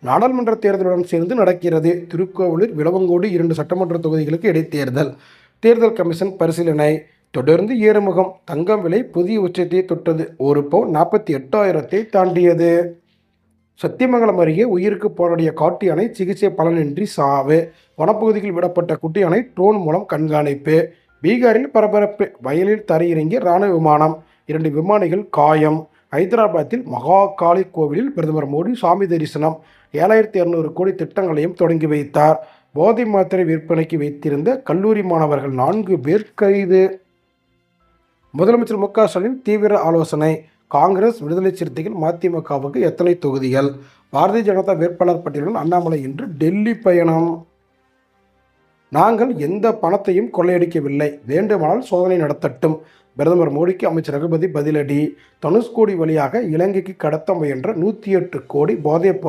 நாடாளுமன்ற தேர்தலுடன் சேர்ந்து நடக்கிறது. திருக்கோவிலூர், விளவங்கோடு 2 சட்டமன்ற தொகுதிகளுக்கு இடைத்தேர்தல். தேர்தல் கமிஷன் பரிசீலனை. தொடர்ந்து ஏறுமுகம். தங்கம் விலை புதிய உச்சத்தை தொட்டது. 1 பவுன் 48,000 தாண்டியது. சத்தியமங்கலம் அருகே உயிருக்கு போராடிய காட்டு யானை சிகிச்சை பலனின்றி சாவு. வனப்பகுதியில் விடப்பட்ட குட்டி யானை ட்ரோன் மூலம் கண்காணிப்பு. பீகாரில் பரபரப்பு. வயலில் தரையிறங்கிய ராணுவ விமானம். 2 விமானிகள் காயம். ஹைதராபாத்தில் மகாகாளி கோவிலில் பிரதமர் மோடி சாமி தரிசனம். 7,200 கோடி திட்டங்களையும் தொடங்கி வைத்தார். போதை மாத்திரை விற்பனைக்கு வைத்திருந்த கல்லூரி மாணவர்கள் 4 பேர் கைது. முதலமைச்சர் மு க ஸ்டாலின் தீவிர ஆலோசனை. காங்கிரஸ், விடுதலை சிறுத்தைகள், மதிமுகவுக்கு எத்தனை தொகுதிகள்? பாரதிய ஜனதா வேட்பாளர் பட்டியலுடன் அண்ணாமலை இன்று டெல்லி பயணம். நாங்கள் எந்த பணத்தையும் கொள்ளையடிக்கவில்லை, வேண்டுமானால் சோதனை நடத்தட்டும். பிரதமர் மோடிக்கு அமைச்சர் ரகுபதி பதிலடி. தனுஷ்கோடி வழியாக இலங்கைக்கு கடத்த முயன்ற 108 கோடி போதைப்